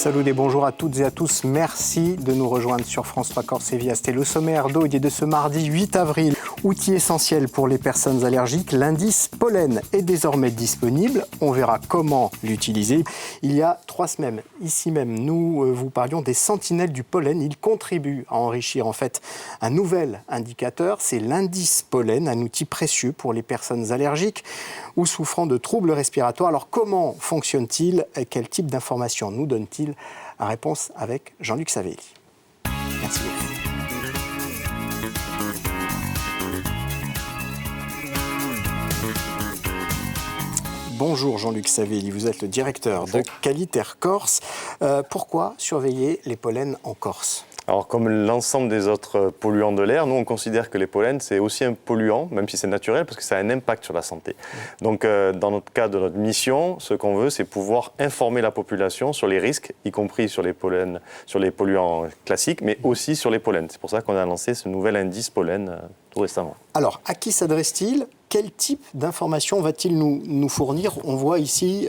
Salut et bonjour à toutes et à tous. Merci de nous rejoindre sur France 3 Corse et Via. C'était le sommaire d'aujourd'hui de ce mardi 8 avril. Outil essentiel pour les personnes allergiques, l'indice pollen est désormais disponible. On verra comment l'utiliser. Il y a 3 semaines, ici même, nous vous parlions des sentinelles du pollen. Il contribue à enrichir en fait un nouvel indicateur. C'est l'indice pollen, un outil précieux pour les personnes allergiques ou souffrant de troubles respiratoires. Alors comment fonctionne-t-il et quel type d'informations nous donne-t-il? Réponse avec Jean-Luc Savelli. Merci beaucoup. Bonjour Jean-Luc Savelli, vous êtes le directeur de Qualitaire Corse. Pourquoi surveiller les pollens en Corse ? Alors, comme l'ensemble des autres polluants de l'air, nous, on considère que les pollens, c'est aussi un polluant, même si c'est naturel, parce que ça a un impact sur la santé. Donc, dans notre cadre de notre mission, ce qu'on veut, c'est pouvoir informer la population sur les risques, y compris sur les pollens, sur les polluants classiques, mais aussi sur les pollens. C'est pour ça qu'on a lancé ce nouvel indice pollen tout récemment. Alors, à qui s'adresse-t-il ? Quel type d'informations va-t-il nous fournir ? On voit ici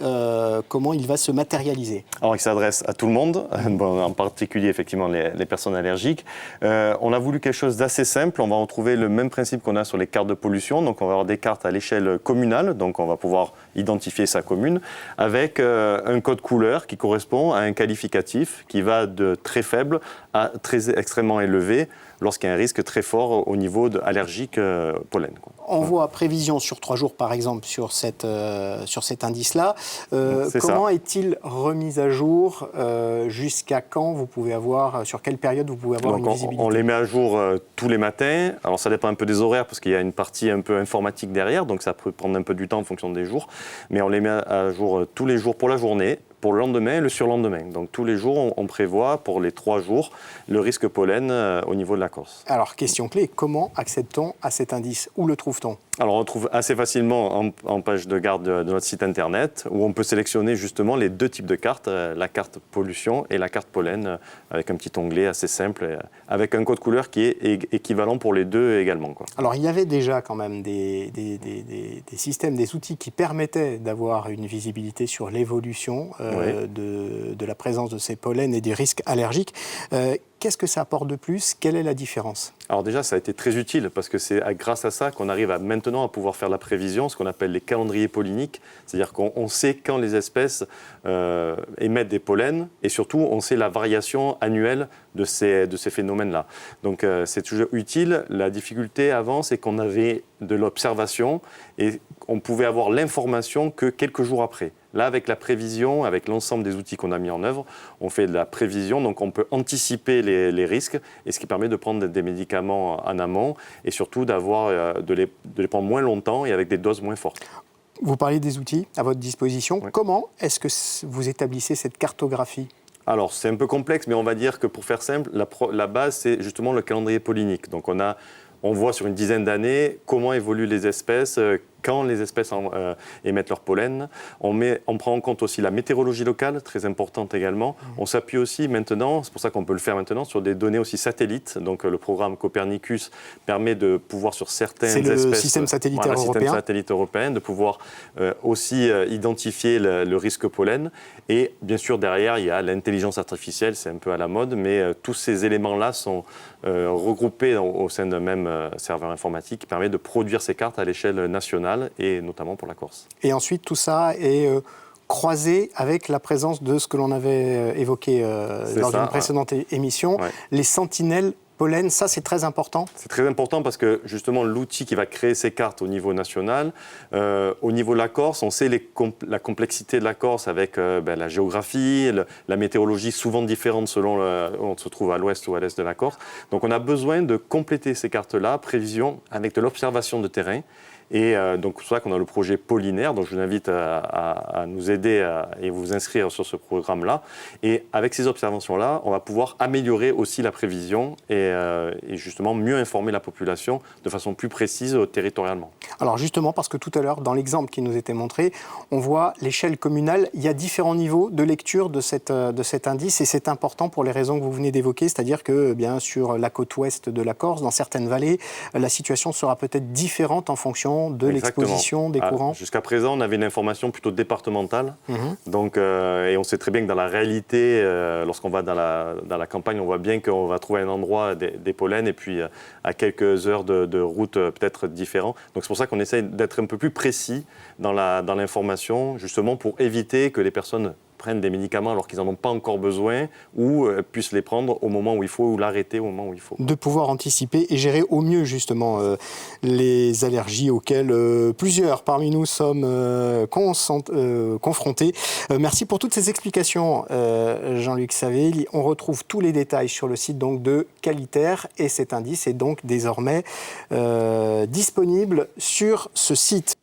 comment il va se matérialiser. Alors, il s'adresse à tout le monde, en particulier effectivement les personnes allergiques. On a voulu quelque chose d'assez simple. On va retrouver le même principe qu'on a sur les cartes de pollution. Donc, on va avoir des cartes à l'échelle communale. Donc, on va pouvoir identifier sa commune avec un code couleur qui correspond à un qualificatif qui va de très faible à extrêmement élevé lorsqu'il y a un risque très fort au niveau allergique pollen. On voit prévision sur 3 jours, par exemple, sur cet indice-là. Comment est-il remis à jour ? Jusqu'à quand vous pouvez avoir, sur quelle période vous pouvez avoir une visibilité ? On les met à jour tous les matins. Alors, ça dépend un peu des horaires, parce qu'il y a une partie un peu informatique derrière, donc ça peut prendre un peu du temps en fonction des jours. Mais on les met à jour tous les jours pour la journée, pour le lendemain et le surlendemain. Donc, tous les jours, on prévoit, pour les 3 jours, le risque pollen au niveau de la Corse. Alors, question clé, comment accède-t-on à cet indice ? Où le trouve-t-on ? Alors, on trouve assez facilement en page de garde de notre site internet, où on peut sélectionner justement les 2 types de cartes, la carte pollution et la carte pollen, avec un petit onglet assez simple, avec un code couleur qui est équivalent pour les 2 également, quoi. Alors, il y avait déjà quand même des systèmes, des outils qui permettaient d'avoir une visibilité sur l'évolution de la présence de ces pollens et des risques allergiques. Qu'est-ce que ça apporte de plus ? Quelle est la différence ? Alors déjà, ça a été très utile parce que c'est grâce à ça qu'on arrive maintenant à pouvoir faire la prévision, ce qu'on appelle les calendriers polliniques. C'est-à-dire qu'on sait quand les espèces émettent des pollens et surtout, on sait la variation annuelle de ces phénomènes-là. Donc c'est toujours utile. La difficulté avant, c'est qu'on avait de l'observation et on pouvait avoir l'information que quelques jours après. Là, avec la prévision, avec l'ensemble des outils qu'on a mis en œuvre, on fait de la prévision, donc on peut anticiper les risques, et ce qui permet de prendre des médicaments en amont, et surtout de les prendre moins longtemps et avec des doses moins fortes. Vous parlez des outils à votre disposition. Oui. Comment est-ce que vous établissez cette cartographie ? Alors, c'est un peu complexe, mais on va dire que pour faire simple, la base, c'est justement le calendrier pollinique. Donc, on voit sur une dizaine d'années comment évoluent les espèces, quand les espèces émettent leur pollen. On prend en compte aussi la météorologie locale, très importante également. On s'appuie aussi maintenant, c'est pour ça qu'on peut le faire maintenant, sur des données aussi satellites. Donc le programme Copernicus permet de pouvoir sur certaines espèces... C'est le système satellitaire européen. Le système satellite européen, de pouvoir aussi identifier le risque pollen. Et bien sûr, derrière, il y a l'intelligence artificielle, c'est un peu à la mode, mais tous ces éléments-là sont regroupés au sein d'un même serveur informatique qui permet de produire ces cartes à l'échelle nationale et notamment pour la Corse. Et ensuite, tout ça est croisé avec la présence de ce que l'on avait évoqué lors d'une précédente émission, les sentinelles pollen. Ça, c'est très important. C'est très important parce que justement, l'outil qui va créer ces cartes au niveau national, au niveau de la Corse, on sait la complexité de la Corse avec la géographie, la météorologie souvent différente selon où on se trouve à l'ouest ou à l'est de la Corse. Donc on a besoin de compléter ces cartes-là, prévision, avec de l'observation de terrain. Et donc c'est pour ça qu'on a le projet Pollinaire, donc je vous invite à nous aider et vous inscrire sur ce programme-là. Et avec ces observations-là, on va pouvoir améliorer aussi la prévision et justement mieux informer la population de façon plus précise territorialement. Alors justement, parce que tout à l'heure, dans l'exemple qui nous était montré, on voit l'échelle communale. Il y a différents niveaux de lecture de cet indice et c'est important pour les raisons que vous venez d'évoquer, c'est-à-dire que bien sur la côte ouest de la Corse, dans certaines vallées, la situation sera peut-être différente en fonction l'information de l'exposition des courants? Jusqu'à présent, on avait une information plutôt départementale. Donc, et on sait très bien que dans la réalité, lorsqu'on va dans la campagne, on voit bien qu'on va trouver un endroit des pollens et puis à quelques heures de route peut-être différents. Donc c'est pour ça qu'on essaye d'être un peu plus précis dans l'information, justement pour éviter que les personnes prennent des médicaments alors qu'ils n'en ont pas encore besoin ou puissent les prendre au moment où il faut ou l'arrêter au moment où il faut. De pouvoir anticiper et gérer au mieux justement les allergies auxquelles plusieurs parmi nous sommes confrontés. Merci pour toutes ces explications, Jean-Luc Savé. On retrouve tous les détails sur le site donc, de Qualitaire et cet indice est donc désormais disponible sur ce site.